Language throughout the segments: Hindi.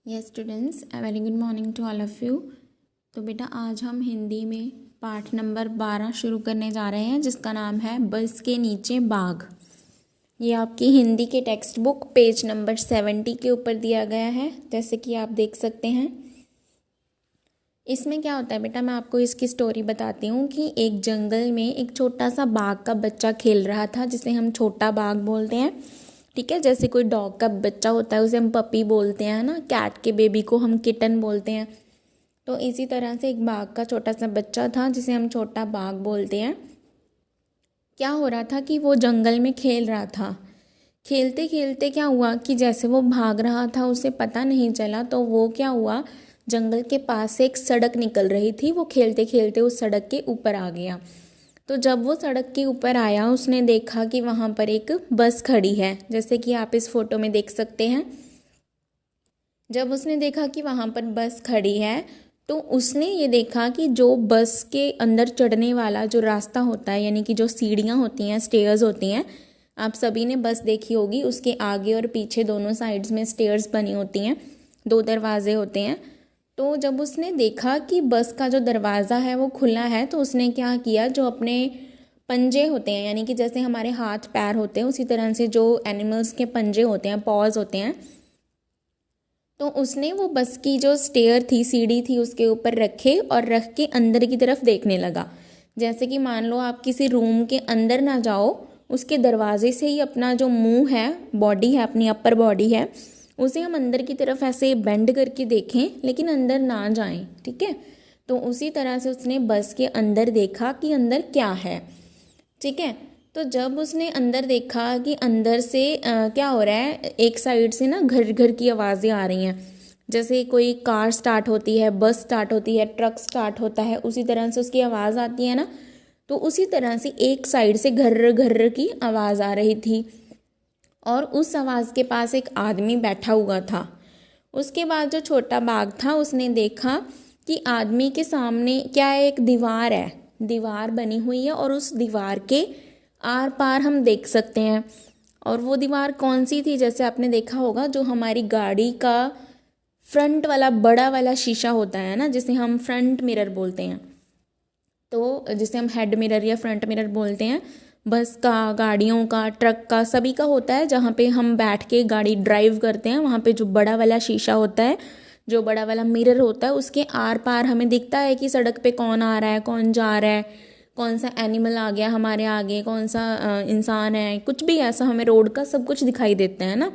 Yes students, a very good morning to all of you. तो बेटा आज हम हिंदी में पाठ नंबर 12 शुरू करने जा रहे हैं, जिसका नाम है बस के नीचे बाघ। ये आपकी हिंदी के टेक्स्ट बुक पेज नंबर 70 के ऊपर दिया गया है, जैसे कि आप देख सकते हैं। इसमें क्या होता है बेटा, मैं आपको इसकी स्टोरी बताती हूँ कि एक जंगल में एक छोटा सा बाघ का बच्चा खेल रहा था, जिसे हम छोटा बाघ बोलते हैं। ठीक है, जैसे कोई डॉग का बच्चा होता है उसे हम पपी बोलते हैं ना, कैट के बेबी को हम किटन बोलते हैं। तो इसी तरह से एक बाघ का छोटा सा बच्चा था जिसे हम छोटा बाघ बोलते हैं। क्या हो रहा था कि वो जंगल में खेल रहा था। खेलते खेलते क्या हुआ कि जैसे वो भाग रहा था उसे पता नहीं चला, तो वो क्या हुआ, जंगल के पास से एक सड़क निकल रही थी। वो खेलते खेलते उस सड़क के ऊपर आ गया। तो जब वो सड़क के ऊपर आया उसने देखा कि वहाँ पर एक बस खड़ी है, जैसे कि आप इस फोटो में देख सकते हैं। जब उसने देखा कि वहाँ पर बस खड़ी है तो उसने ये देखा कि जो बस के अंदर चढ़ने वाला जो रास्ता होता है, यानी कि जो सीढ़ियाँ होती हैं, स्टेयर्स होती हैं, आप सभी ने बस देखी होगी, उसके आगे और पीछे दोनों साइड्स में स्टेयर्स बनी होती हैं, 2 दरवाजे होते हैं। तो जब उसने देखा कि बस का जो दरवाज़ा है वो खुला है, तो उसने क्या किया, जो अपने पंजे होते हैं, यानी कि जैसे हमारे हाथ पैर होते हैं उसी तरह से जो एनिमल्स के पंजे होते हैं, पॉज होते हैं, तो उसने वो बस की जो स्टेयर थी, सीढ़ी थी, उसके ऊपर रखे और रख के अंदर की तरफ देखने लगा। जैसे कि मान लो आप किसी रूम के अंदर ना जाओ, उसके दरवाजे से ही अपना जो मुंह है, बॉडी है, अपनी अपर बॉडी है, उसे हम अंदर की तरफ ऐसे बेंड करके देखें, लेकिन अंदर ना जाएं। ठीक है, तो उसी तरह से उसने बस के अंदर देखा कि अंदर क्या है। ठीक है, तो जब उसने अंदर देखा कि अंदर से क्या हो रहा है, एक साइड से ना घर घर की आवाज़ें आ रही हैं। जैसे कोई कार स्टार्ट होती है, बस स्टार्ट होती है, ट्रक स्टार्ट होता है, उसी तरह से उसकी आवाज़ आती है ना। तो उसी तरह से एक साइड से घर्र घर्र की आवाज़ आ रही थी और उस आवाज़ के पास एक आदमी बैठा हुआ था। उसके बाद जो छोटा बाघ था उसने देखा कि आदमी के सामने क्या है, एक दीवार है, दीवार बनी हुई है और उस दीवार के आर पार हम देख सकते हैं। और वो दीवार कौन सी थी, जैसे आपने देखा होगा, जो हमारी गाड़ी का फ्रंट वाला बड़ा वाला शीशा होता है ना, जिसे हम फ्रंट मिरर बोलते हैं, तो जिसे हम हेड मिरर या फ्रंट मिरर बोलते हैं, बस का, गाड़ियों का, ट्रक का, सभी का होता है। जहाँ पे हम बैठ के गाड़ी ड्राइव करते हैं, वहाँ पे जो बड़ा वाला शीशा होता है, जो बड़ा वाला मिरर होता है, उसके आर पार हमें दिखता है कि सड़क पे कौन आ रहा है, कौन जा रहा है, कौन सा एनिमल आ गया हमारे आगे, कौन सा इंसान है, कुछ भी ऐसा हमें रोड का सब कुछ दिखाई देता है ना।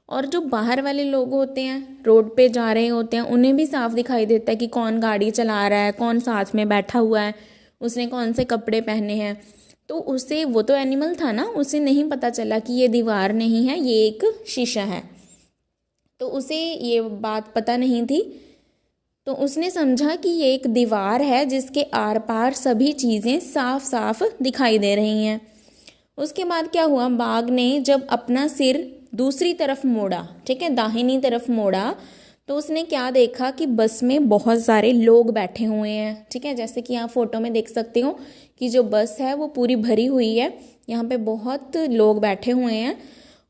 और जो बाहर वाले लोग होते हैं, रोड पे जा रहे होते हैं, उन्हें भी साफ दिखाई देता है कि कौन गाड़ी चला रहा है, कौन साथ में बैठा हुआ है, उसने कौन से कपड़े पहने हैं। तो उसे, वो तो एनिमल था ना, उसे नहीं पता चला कि ये दीवार नहीं है, ये एक शीशा है। तो उसे ये बात पता नहीं थी, तो उसने समझा कि ये एक दीवार है जिसके आर पार सभी चीज़ें साफ साफ दिखाई दे रही हैं। उसके बाद क्या हुआ, बाघ ने जब अपना सिर दूसरी तरफ मोड़ा, ठीक है, दाहिनी तरफ मोड़ा, तो उसने क्या देखा कि बस में बहुत सारे लोग बैठे हुए हैं। ठीक है, जैसे कि आप फोटो में देख सकते हो कि जो बस है वो पूरी भरी हुई है, यहाँ पे बहुत लोग बैठे हुए हैं।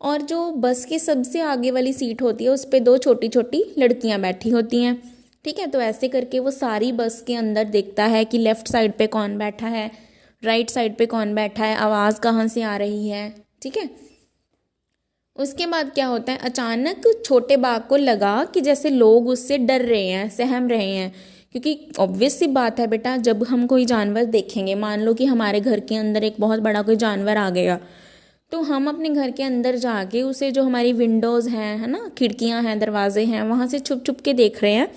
और जो बस की सबसे आगे वाली सीट होती है उस पर 2 छोटी छोटी लड़कियाँ बैठी होती हैं। ठीक है, तो ऐसे करके वो सारी बस के अंदर देखता है कि लेफ्ट साइड पे कौन बैठा है, राइट साइड पे कौन बैठा है, आवाज़ कहाँ से आ रही है। ठीक है, उसके बाद क्या होता है, अचानक छोटे बाघ को लगा कि जैसे लोग उससे डर रहे हैं, सहम रहे हैं। क्योंकि ऑब्वियस सी बात है बेटा, जब हम कोई जानवर देखेंगे, मान लो कि हमारे घर के अंदर एक बहुत बड़ा कोई जानवर आ गया, तो हम अपने घर के अंदर जाके उसे, जो हमारी विंडोज़ हैं, है ना, खिड़कियां हैं, दरवाजे हैं, वहाँ से छुप छुप के देख रहे हैं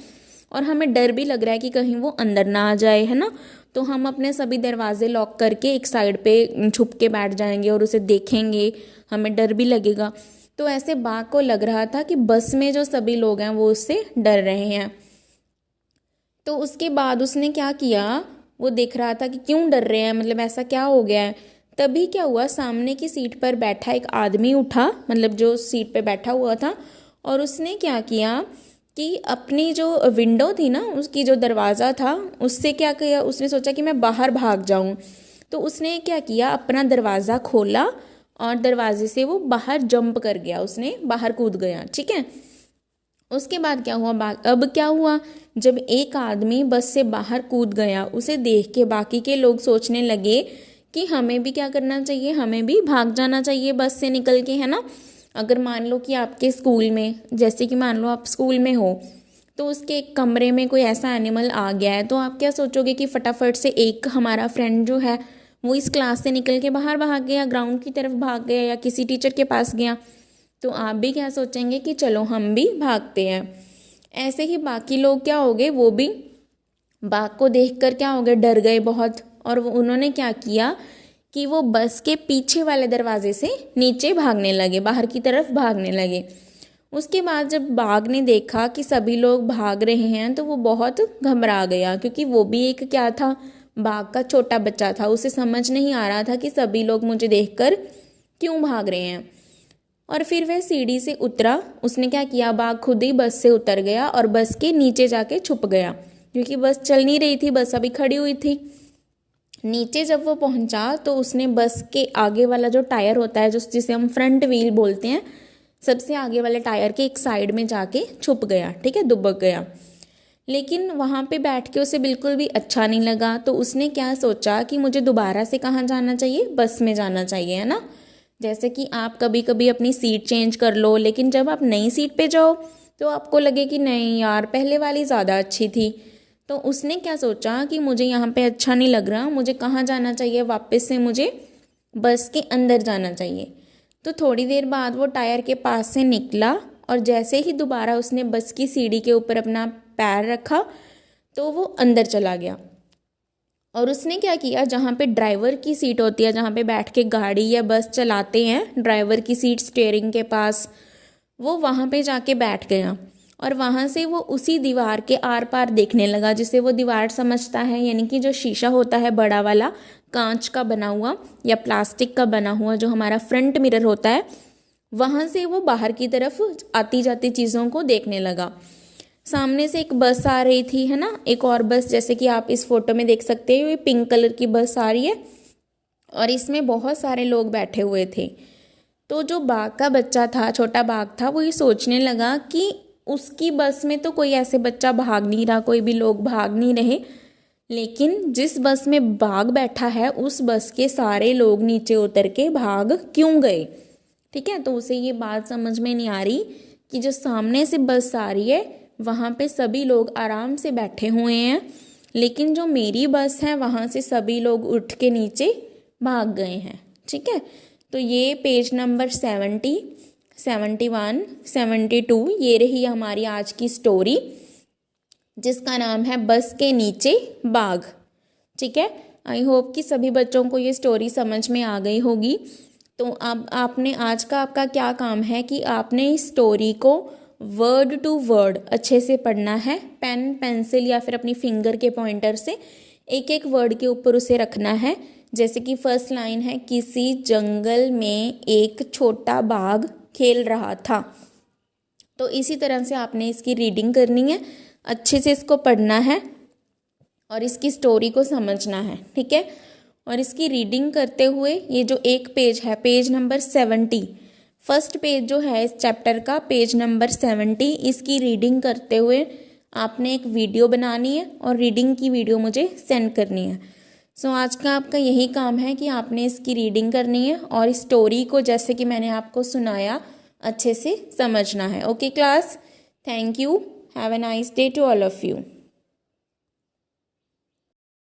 और हमें डर भी लग रहा है कि कहीं वो अंदर ना आ जाए, है ना। तो हम अपने सभी दरवाजे लॉक करके एक साइड पे छुप के बैठ जाएंगे और उसे देखेंगे, हमें डर भी लगेगा। तो ऐसे बाघ को लग रहा था कि बस में जो सभी लोग हैं वो उससे डर रहे हैं। तो उसके बाद उसने क्या किया, वो देख रहा था कि क्यों डर रहे हैं, मतलब ऐसा क्या हो गया है। तभी क्या हुआ, सामने की सीट पर बैठा एक आदमी उठा, मतलब जो सीट पे बैठा हुआ था, और उसने क्या किया कि अपनी जो विंडो थी ना, उसकी जो दरवाज़ा था, उससे क्या किया, उसने सोचा कि मैं बाहर भाग जाऊं। तो उसने क्या किया, अपना दरवाज़ा खोला और दरवाजे से वो बाहर जंप कर गया, उसने बाहर कूद गया। ठीक है, उसके बाद क्या हुआ, अब क्या हुआ, जब एक आदमी बस से बाहर कूद गया, उसे देख के बाकी के लोग सोचने लगे कि हमें भी क्या करना चाहिए, हमें भी भाग जाना चाहिए बस से निकल के, है ना। अगर मान लो कि आपके स्कूल में, जैसे कि मान लो आप स्कूल में हो, तो उसके एक कमरे में कोई ऐसा एनिमल आ गया है, तो आप क्या सोचोगे कि फटाफट से एक हमारा फ्रेंड जो है वो इस क्लास से निकल के बाहर भाग गया, ग्राउंड की तरफ भाग गया या किसी टीचर के पास गया, तो आप भी क्या सोचेंगे कि चलो हम भी भागते हैं। ऐसे ही बाकी लोग क्या हो गए, वो भी बाघ को देखकर क्या हो गए, डर गए बहुत, और उन्होंने क्या किया कि वो बस के पीछे वाले दरवाजे से नीचे भागने लगे, बाहर की तरफ भागने लगे। उसके बाद जब बाघ ने देखा कि सभी लोग भाग रहे हैं तो वो बहुत घबरा गया, क्योंकि वो भी एक क्या था, बाघ का छोटा बच्चा था। उसे समझ नहीं आ रहा था कि सभी लोग मुझे देखकर क्यों भाग रहे हैं। और फिर वह सीढ़ी से उतरा, उसने क्या किया, बाघ खुद ही बस से उतर गया और बस के नीचे जाके छुप गया, क्योंकि बस चल नहीं रही थी, बस अभी खड़ी हुई थी। नीचे जब वो पहुंचा तो उसने बस के आगे वाला जो टायर होता है, जिसे हम फ्रंट व्हील बोलते हैं, सबसे आगे वाले टायर के एक साइड में जाके छुप गया। ठीक है, दुबक गया। लेकिन वहाँ पे बैठ के उसे बिल्कुल भी अच्छा नहीं लगा, तो उसने क्या सोचा कि मुझे दोबारा से कहाँ जाना चाहिए, बस में जाना चाहिए, है ना। जैसे कि आप कभी कभी अपनी सीट चेंज कर लो, लेकिन जब आप नई सीट पे जाओ तो आपको लगे कि नहीं यार, पहले वाली ज़्यादा अच्छी थी। तो उसने क्या सोचा कि मुझे यहाँ पे अच्छा नहीं लग रहा, मुझे कहाँ जाना चाहिए, वापस से मुझे बस के अंदर जाना चाहिए। तो थोड़ी देर बाद वो टायर के पास से निकला, और जैसे ही दोबारा उसने बस की सीढ़ी के ऊपर अपना पैर रखा तो वो अंदर चला गया। और उसने क्या किया, जहाँ पे ड्राइवर की सीट होती है, जहाँ पे बैठ के गाड़ी या बस चलाते हैं, ड्राइवर की सीट स्टीयरिंग के पास, वो वहाँ पे जाके बैठ गया। और वहाँ से वो उसी दीवार के आर पार देखने लगा, जिसे वो दीवार समझता है, यानी कि जो शीशा होता है बड़ा वाला, कांच का बना हुआ या प्लास्टिक का बना हुआ, जो हमारा फ्रंट मिरर होता है, वहाँ से वो बाहर की तरफ आती जाती चीज़ों को देखने लगा। सामने से एक बस आ रही थी, है ना, एक और बस, जैसे कि आप इस फोटो में देख सकते हो, ये पिंक कलर की बस आ रही है और इसमें बहुत सारे लोग बैठे हुए थे। तो जो बाघ का बच्चा था, छोटा बाघ था, वो ये सोचने लगा कि उसकी बस में तो कोई ऐसे बच्चा भाग नहीं रहा, कोई भी लोग भाग नहीं रहे, लेकिन जिस बस में बाघ बैठा है उस बस के सारे लोग नीचे उतर के भाग क्यों गए। ठीक है, तो उसे ये बात समझ में नहीं आ रही कि जो सामने से बस आ रही है वहाँ पे सभी लोग आराम से बैठे हुए हैं, लेकिन जो मेरी बस है वहाँ से सभी लोग उठ के नीचे भाग गए हैं। ठीक है, तो ये पेज नंबर 70, 71, 72 ये रही हमारी आज की स्टोरी, जिसका नाम है बस के नीचे बाघ। ठीक है, आई होप कि सभी बच्चों को ये स्टोरी समझ में आ गई होगी। तो अब आपने आज का आपका क्या काम है कि आपने इस स्टोरी को वर्ड टू वर्ड अच्छे से पढ़ना है, पेन पेंसिल या फिर अपनी फिंगर के पॉइंटर से एक एक वर्ड के ऊपर उसे रखना है। जैसे कि फर्स्ट लाइन है, किसी जंगल में एक छोटा बाघ खेल रहा था। तो इसी तरह से आपने इसकी रीडिंग करनी है, अच्छे से इसको पढ़ना है और इसकी स्टोरी को समझना है। ठीक है, और इसकी रीडिंग करते हुए ये जो एक पेज है, पेज नंबर 70, फर्स्ट पेज जो है इस चैप्टर का, पेज नंबर 70, इसकी रीडिंग करते हुए आपने एक वीडियो बनानी है और रीडिंग की वीडियो मुझे सेंड करनी है। सो आज का आपका यही काम है कि आपने इसकी रीडिंग करनी है और इस स्टोरी को, जैसे कि मैंने आपको सुनाया, अच्छे से समझना है। Okay class, thank you, have a nice day to all of you.